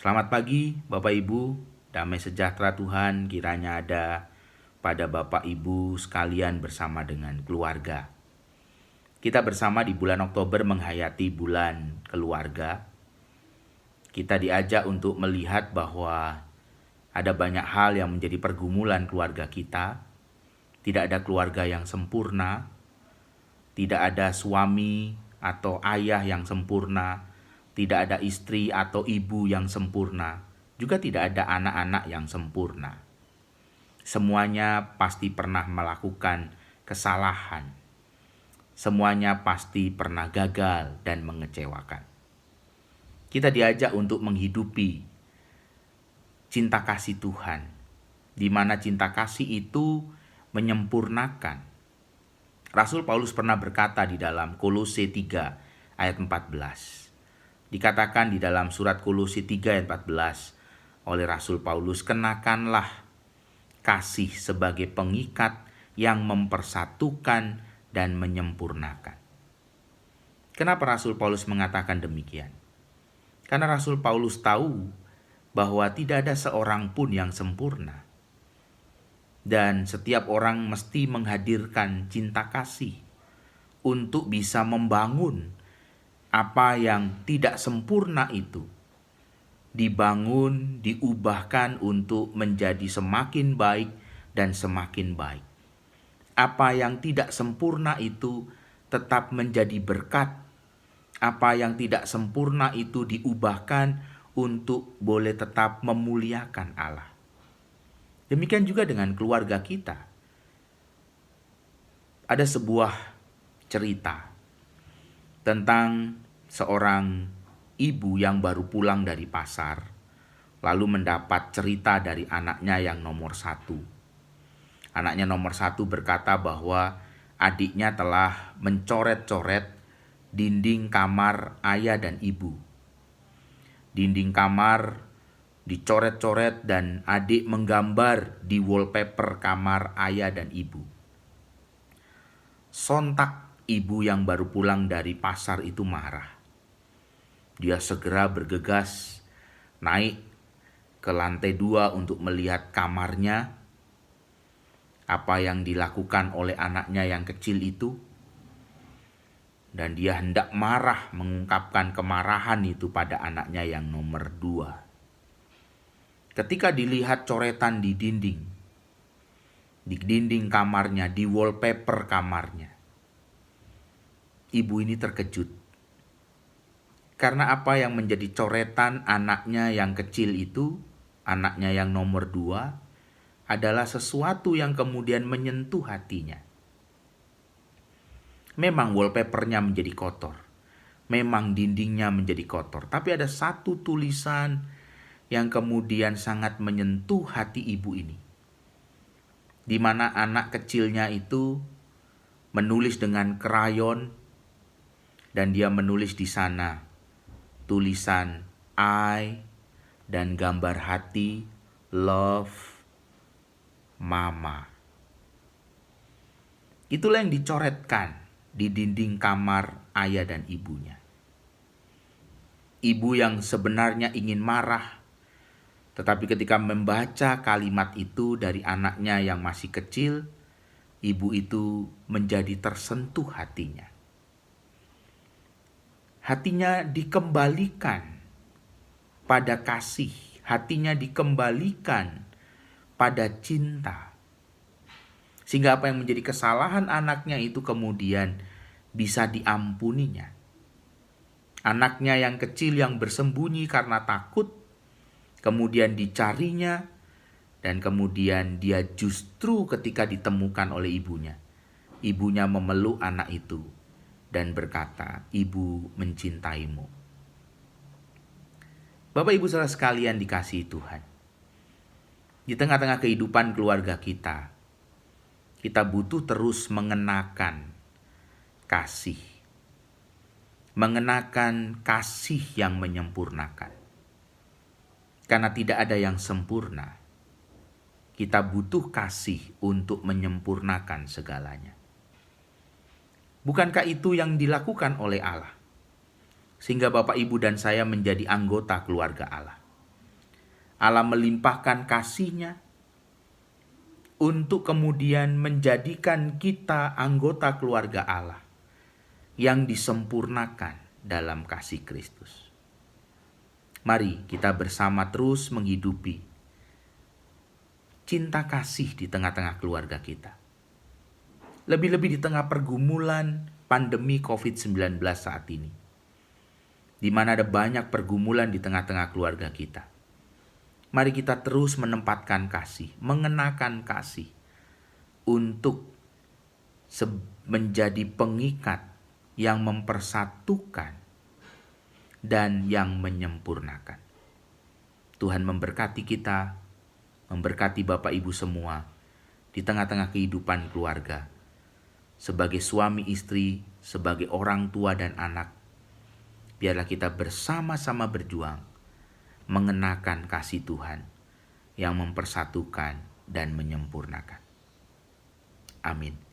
Selamat pagi Bapak Ibu, damai sejahtera Tuhan kiranya ada pada Bapak Ibu sekalian bersama dengan keluarga. Kita bersama di bulan Oktober menghayati bulan keluarga. Kita diajak untuk melihat bahwa ada banyak hal yang menjadi pergumulan keluarga kita. Tidak ada keluarga yang sempurna, tidak ada suami atau ayah yang sempurna, tidak ada istri atau ibu yang sempurna, juga tidak ada anak-anak yang sempurna. Semuanya pasti pernah melakukan kesalahan. Semuanya pasti pernah gagal dan mengecewakan. Kita diajak untuk menghidupi cinta kasih Tuhan, di mana cinta kasih itu menyempurnakan. Rasul Paulus pernah berkata di dalam Kolose 3 ayat 14. Dikatakan di dalam surat Kolose 3 ayat 14 oleh Rasul Paulus, kenakanlah kasih sebagai pengikat yang mempersatukan dan menyempurnakan. Kenapa Rasul Paulus mengatakan demikian? Karena Rasul Paulus tahu bahwa tidak ada seorang pun yang sempurna. Dan setiap orang mesti menghadirkan cinta kasih untuk bisa membangun apa yang tidak sempurna itu, dibangun, diubahkan untuk menjadi semakin baik dan semakin baik. Apa yang tidak sempurna itu tetap menjadi berkat. Apa yang tidak sempurna itu diubahkan untuk boleh tetap memuliakan Allah. Demikian juga dengan keluarga kita. Ada sebuah cerita tentang seorang ibu yang baru pulang dari pasar, lalu mendapat cerita dari anaknya yang nomor 1. Anaknya nomor 1 berkata bahwa adiknya telah mencoret-coret dinding kamar ayah dan ibu. Dinding kamar dicoret-coret dan adik menggambar di wallpaper kamar ayah dan ibu. Sontak ibu yang baru pulang dari pasar itu marah. Dia segera bergegas naik ke lantai 2 untuk melihat kamarnya. Apa yang dilakukan oleh anaknya yang kecil itu. Dan dia hendak marah, mengungkapkan kemarahan itu pada anaknya yang nomor 2. Ketika dilihat coretan di dinding kamarnya, di wallpaper kamarnya, ibu ini terkejut. Karena apa yang menjadi coretan anaknya yang kecil itu, anaknya yang nomor 2, adalah sesuatu yang kemudian menyentuh hatinya. Memang wallpapernya menjadi kotor, memang dindingnya menjadi kotor, tapi ada satu tulisan yang kemudian sangat menyentuh hati ibu ini, di mana anak kecilnya itu menulis dengan krayon, dan dia menulis di sana tulisan I dan gambar hati, love mama. Itulah yang dicoretkan di dinding kamar ayah dan ibunya. Ibu yang sebenarnya ingin marah, tetapi ketika membaca kalimat itu dari anaknya yang masih kecil, ibu itu menjadi tersentuh hatinya. Hatinya dikembalikan pada kasih, hatinya dikembalikan pada cinta. Sehingga apa yang menjadi kesalahan anaknya itu kemudian bisa diampuninya. Anaknya yang kecil yang bersembunyi karena takut, kemudian dicarinya, dan kemudian dia justru ketika ditemukan oleh ibunya, ibunya memeluk anak itu dan berkata, "Ibu mencintaimu." Bapak Ibu saudara sekalian dikasihi Tuhan. Di tengah-tengah kehidupan keluarga kita butuh terus mengenakan kasih. Mengenakan kasih yang menyempurnakan. Karena tidak ada yang sempurna. Kita butuh kasih untuk menyempurnakan segalanya. Bukankah itu yang dilakukan oleh Allah? Sehingga Bapak, Ibu, dan saya menjadi anggota keluarga Allah. Allah melimpahkan kasih-Nya untuk kemudian menjadikan kita anggota keluarga Allah yang disempurnakan dalam kasih Kristus. Mari kita bersama terus menghidupi cinta kasih di tengah-tengah keluarga kita. Lebih-lebih di tengah pergumulan pandemi COVID-19 saat ini, di mana ada banyak pergumulan di tengah-tengah keluarga kita. Mari kita terus menempatkan kasih, mengenakan kasih untuk menjadi pengikat yang mempersatukan dan yang menyempurnakan. Tuhan memberkati kita, memberkati Bapak Ibu semua di tengah-tengah kehidupan keluarga. Sebagai suami istri, sebagai orang tua dan anak, biarlah kita bersama-sama berjuang mengenakan kasih Tuhan yang mempersatukan dan menyempurnakan. Amin.